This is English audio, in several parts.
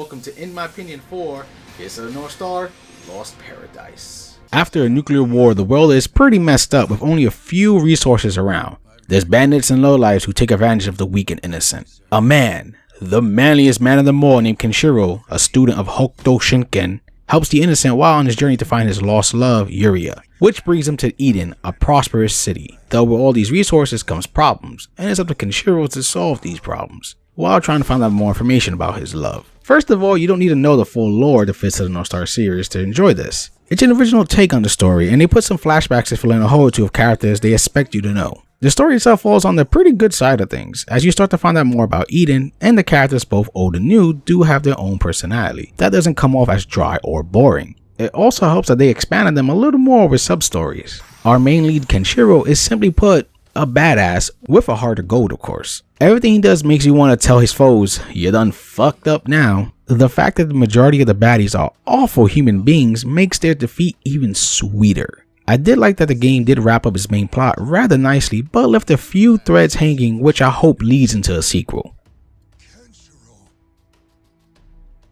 welcome to In My Opinion 4, Fist of the North Star, Lost Paradise. After a nuclear war, the world is pretty messed up with only a few resources around. There's bandits and lowlifes who take advantage of the weak and innocent. A man, the manliest man of them all, named Kenshiro, a student of Hokuto Shinken, helps the innocent while on his journey to find his lost love, Yuria, which brings him to Eden, a prosperous city. Though with all these resources comes problems, and it's up to Kenshiro to solve these problems, while trying to find out more information about his love. First of all, you don't need to know the full lore of the Fist of the North Star series to enjoy this. It's an original take on the story, and they put some flashbacks to fill in a hole or two of characters they expect you to know. The story itself falls on the pretty good side of things, as you start to find out more about Eden, and the characters both old and new do have their own personality. That doesn't come off as dry or boring. It also helps that they expanded them a little more with sub-stories. Our main lead Kenshiro is simply put, a badass with a heart of gold, of course. Everything he does makes you want to tell his foes, you done fucked up now. The fact that the majority of the baddies are awful human beings makes their defeat even sweeter. I did like that the game did wrap up its main plot rather nicely, but left a few threads hanging, which I hope leads into a sequel.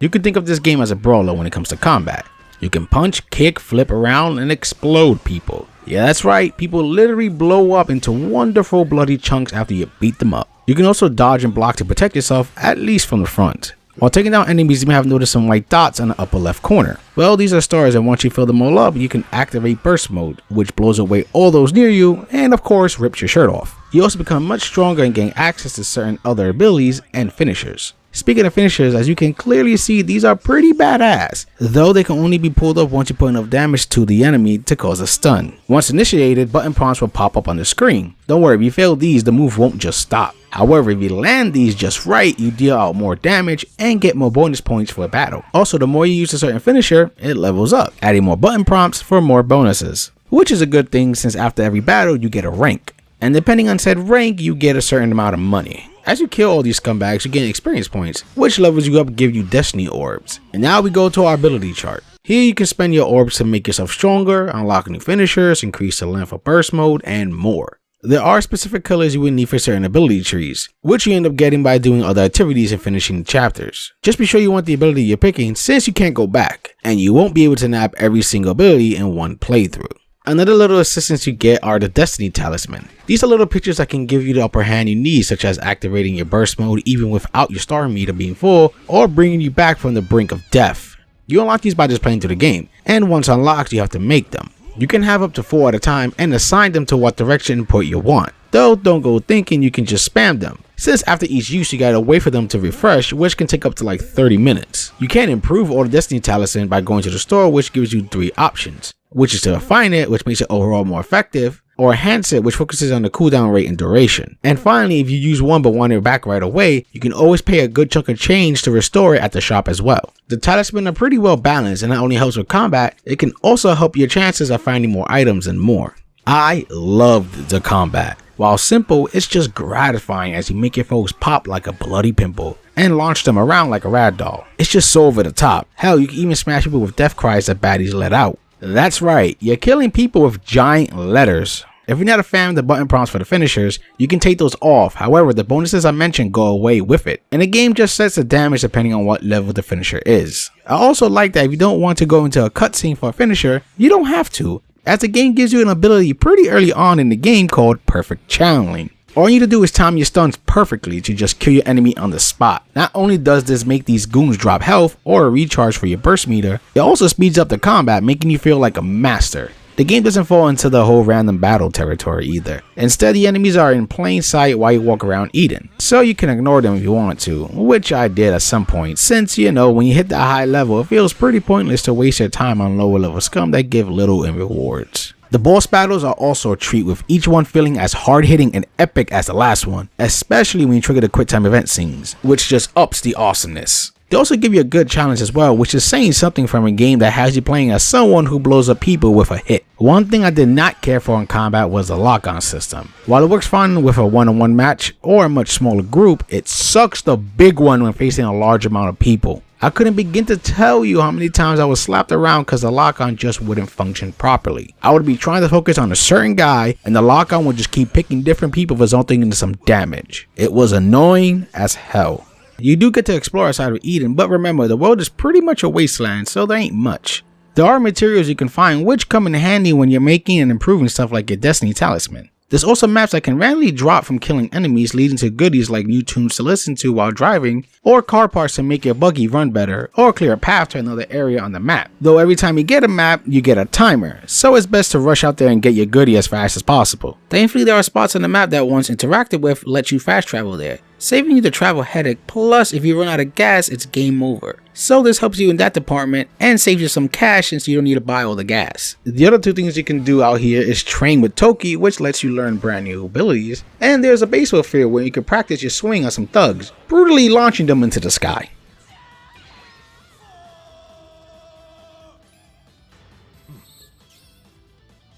You can think of this game as a brawler when it comes to combat. You can punch, kick, flip around, and explode people. Yeah, that's right, people literally blow up into wonderful bloody chunks after you beat them up. You can also dodge and block to protect yourself, at least from the front. While taking down enemies, you may have noticed some white dots on the upper left corner. Well, these are stars, and once you fill them all up, you can activate burst mode, which blows away all those near you, and of course rips your shirt off. You also become much stronger and gain access to certain other abilities and finishers. Speaking of finishers, as you can clearly see, these are pretty badass, though they can only be pulled up once you put enough damage to the enemy to cause a stun. Once initiated, button prompts will pop up on the screen. Don't worry, if you fail these, the move won't just stop. However, if you land these just right, you deal out more damage and get more bonus points for a battle. Also, the more you use a certain finisher, it levels up, adding more button prompts for more bonuses, which is a good thing since after every battle you get a rank, and depending on said rank, you get a certain amount of money. As you kill all these scumbags, you gain experience points, which levels you up and give you destiny orbs. And now we go to our ability chart. Here you can spend your orbs to make yourself stronger, unlock new finishers, increase the length of burst mode, and more. There are specific colors you would need for certain ability trees, which you end up getting by doing other activities and finishing the chapters. Just be sure you want the ability you're picking since you can't go back, and you won't be able to nab every single ability in one playthrough. Another little assistance you get are the Destiny Talisman. These are little pictures that can give you the upper hand you need, such as activating your burst mode even without your star meter being full, or bringing you back from the brink of death. You unlock these by just playing through the game, and once unlocked you have to make them. You can have up to 4 at a time and assign them to what direction input you want. Though don't go thinking you can just spam them, since after each use you gotta wait for them to refresh, which can take up to like 30 minutes. You can improve all the Destiny Talisman by going to the store, which gives you 3 options, which is to refine it, which makes it overall more effective, or enhance it, which focuses on the cooldown rate and duration. And finally, if you use one but want it back right away, you can always pay a good chunk of change to restore it at the shop as well. The talisman are pretty well balanced, and not only helps with combat, it can also help your chances of finding more items and more. I loved the combat. While simple, it's just gratifying as you make your foes pop like a bloody pimple and launch them around like a rag doll. It's just so over the top. Hell, you can even smash people with death cries that baddies let out. That's right, you're killing people with giant letters. If you're not a fan of the button prompts for the finishers, you can take those off. However, the bonuses I mentioned go away with it, and the game just sets the damage depending on what level the finisher is. I also like that if you don't want to go into a cutscene for a finisher, you don't have to, as the game gives you an ability pretty early on in the game called Perfect Channeling. All you need to do is time your stuns perfectly to just kill your enemy on the spot. Not only does this make these goons drop health or a recharge for your burst meter, it also speeds up the combat, making you feel like a master. The game doesn't fall into the whole random battle territory either. Instead, the enemies are in plain sight while you walk around Eden, so you can ignore them if you want to, which I did at some point, since you know when you hit that high level it feels pretty pointless to waste your time on lower level scum that give little in rewards. The boss battles are also a treat, with each one feeling as hard-hitting and epic as the last one, especially when you trigger the quick time event scenes, which just ups the awesomeness. They also give you a good challenge as well, which is saying something from a game that has you playing as someone who blows up people with a hit. One thing I did not care for in combat was the lock-on system. While it works fine with a one-on-one match or a much smaller group, it sucks the big one when facing a large amount of people. I couldn't begin to tell you how many times I was slapped around because the lock-on just wouldn't function properly. I would be trying to focus on a certain guy and the lock-on would just keep picking different people, resulting in some damage. It was annoying as hell. You do get to explore outside of Eden, but remember, the world is pretty much a wasteland, so there ain't much. There are materials you can find which come in handy when you're making and improving stuff like your Destiny Talisman. There's also maps that can randomly drop from killing enemies, leading to goodies like new tunes to listen to while driving, or car parts to make your buggy run better, or clear a path to another area on the map. Though every time you get a map, you get a timer, so it's best to rush out there and get your goodie as fast as possible. Thankfully, there are spots on the map that once interacted with let you fast travel there, saving you the travel headache, plus if you run out of gas, it's game over. So this helps you in that department and saves you some cash since you don't need to buy all the gas. The other two things you can do out here is train with Toki, which lets you learn brand new abilities, and there's a baseball field where you can practice your swing on some thugs, brutally launching them into the sky.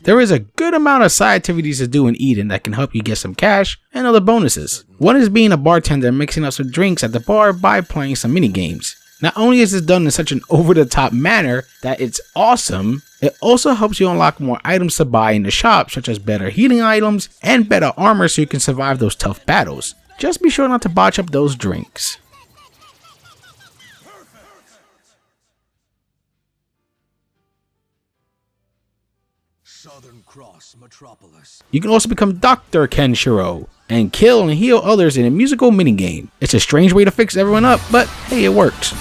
There is a good amount of side activities to do in Eden that can help you get some cash and other bonuses. One is being a bartender and mixing up some drinks at the bar by playing some mini games. Not only is this done in such an over-the-top manner that it's awesome, it also helps you unlock more items to buy in the shop, such as better healing items and better armor so you can survive those tough battles. Just be sure not to botch up those drinks. Southern Cross Metropolis. You can also become Dr. Kenshiro and kill and heal others in a musical minigame. It's a strange way to fix everyone up, but hey, it works.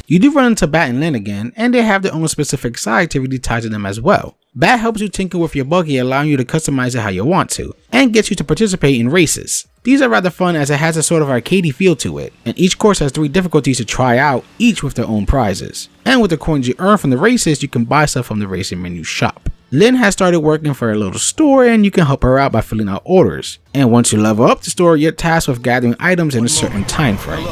You do run into Bat and Lynn again, and they have their own specific side activity tied to them as well. Bat helps you tinker with your buggy, allowing you to customize it how you want to, and gets you to participate in races. These are rather fun as it has a sort of arcadey feel to it, and each course has 3 difficulties to try out, each with their own prizes. And with the coins you earn from the races, you can buy stuff from the racing menu shop. Lynn has started working for a little store, and you can help her out by filling out orders. And once you level up the store, you're tasked with gathering items in a certain time frame.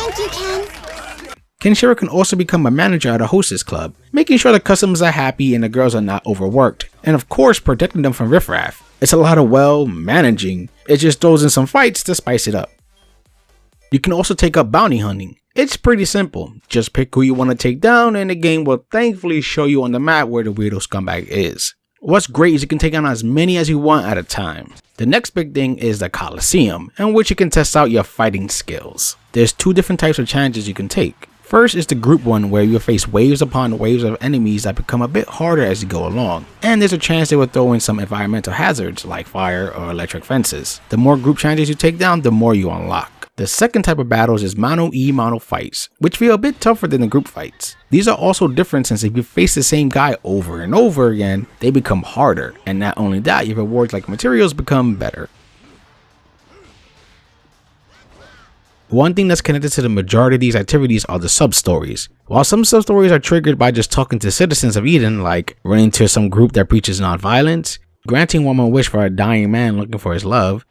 Thank you, Ken. Kenshiro can also become a manager at a hostess club, making sure the customers are happy and the girls are not overworked, and of course protecting them from riffraff. It's a lot of managing. It just throws in some fights to spice it up. You can also take up bounty hunting. It's pretty simple. Just pick who you want to take down and the game will thankfully show you on the map where the weirdo scumbag is. What's great is you can take on as many as you want at a time. The next big thing is the Coliseum, in which you can test out your fighting skills. There's 2 different types of challenges you can take. First is the group one, where you'll face waves upon waves of enemies that become a bit harder as you go along, and there's a chance they will throw in some environmental hazards like fire or electric fences. The more group challenges you take down, the more you unlock. The second type of battles is mono fights, which feel a bit tougher than the group fights. These are also different since if you face the same guy over and over again, they become harder, and not only that, your rewards like materials become better. One thing that's connected to the majority of these activities are the sub-stories. While some sub-stories are triggered by just talking to citizens of Eden, like running to some group that preaches non-violence, granting one more wish for a dying man looking for his love,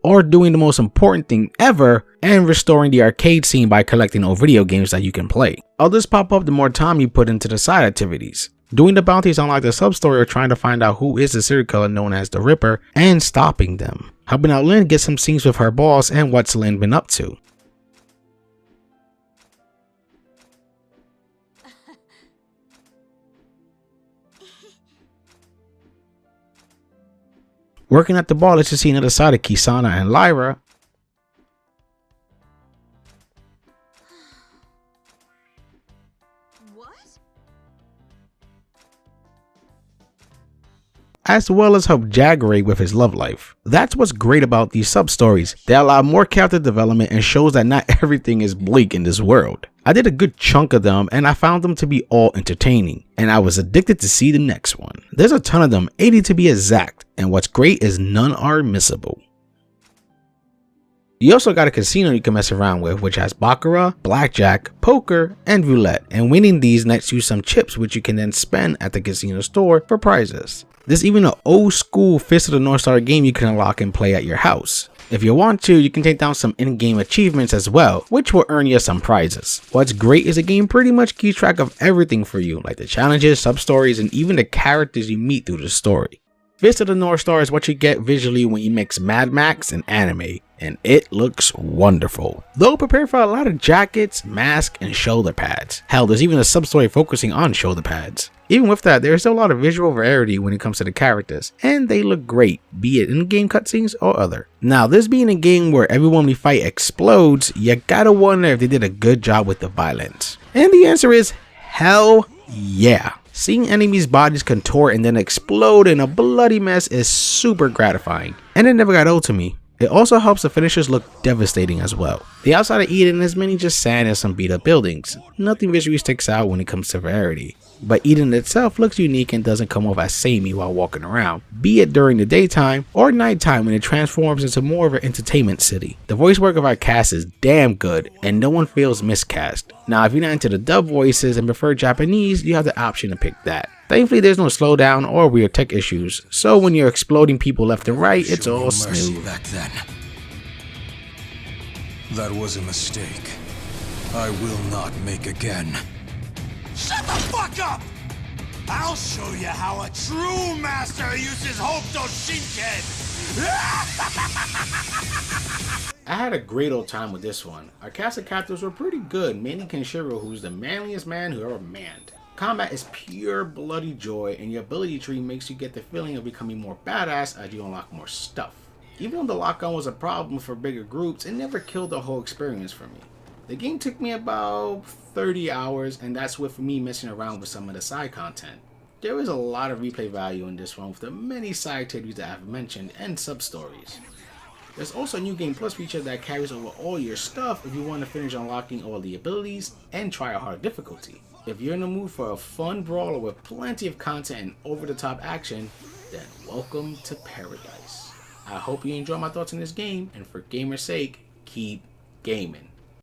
or doing the most important thing ever and restoring the arcade scene by collecting old video games that you can play. Others pop up the more time you put into the side activities. Doing the bounties unlock the sub-story or trying to find out who is the serial killer known as the Ripper and stopping them. Helping out Lynn get some scenes with her boss and what's Lynn been up to. Working at the bar lets you see another side of Kisana and Lyra. As well as help Jaggery with his love life. That's what's great about these sub-stories. They allow more character development and shows that not everything is bleak in this world. I did a good chunk of them and I found them to be all entertaining, and I was addicted to see the next one. There's a ton of them, 80 to be exact, and what's great is none are missable. You also got a casino you can mess around with, which has baccarat, blackjack, poker, and roulette, and winning these nets you some chips which you can then spend at the casino store for prizes. There's even an old school Fist of the North Star game you can unlock and play at your house. If you want to, you can take down some in-game achievements as well, which will earn you some prizes. What's great is the game pretty much keeps track of everything for you, like the challenges, sub-stories, and even the characters you meet through the story. Fist of the North Star is what you get visually when you mix Mad Max and anime, and it looks wonderful. Though prepare for a lot of jackets, masks, and shoulder pads. Hell, there's even a sub-story focusing on shoulder pads. Even with that, there is still a lot of visual variety when it comes to the characters, and they look great, be it in-game cutscenes or other. Now, this being a game where everyone we fight explodes, you gotta wonder if they did a good job with the violence. And the answer is hell yeah. Seeing enemies' bodies contort and then explode in a bloody mess is super gratifying, and it never got old to me. It also helps the finishers look devastating as well. The outside of Eden is mainly just sand and some beat up buildings. Nothing visually sticks out when it comes to variety. But Eden itself looks unique and doesn't come off as samey while walking around, be it during the daytime or nighttime when it transforms into more of an entertainment city. The voice work of our cast is damn good and no one feels miscast. Now if you're not into the dub voices and prefer Japanese, you have the option to pick that. Thankfully there's no slowdown or weird tech issues, so when you're exploding people left and right, it's all smooth. Back then. That was a mistake. I will not make again. Shut the fuck up! I'll show you how a true master uses Hokuto Shinken! I had a great old time with this one. Our cast of captives were pretty good, mainly Kenshiro, who's the manliest man who ever manned. Combat is pure bloody joy, and your ability tree makes you get the feeling of becoming more badass as you unlock more stuff. Even though the lock-on was a problem for bigger groups, it never killed the whole experience for me. The game took me about 30 hours, and that's with me messing around with some of the side content. There is a lot of replay value in this one with the many side activities that I've mentioned and sub-stories. There's also a new Game Plus feature that carries over all your stuff if you want to finish unlocking all the abilities and try a hard difficulty. If you're in the mood for a fun brawler with plenty of content and over-the-top action, then welcome to paradise. I hope you enjoy my thoughts on this game, and for gamer's sake, keep gaming.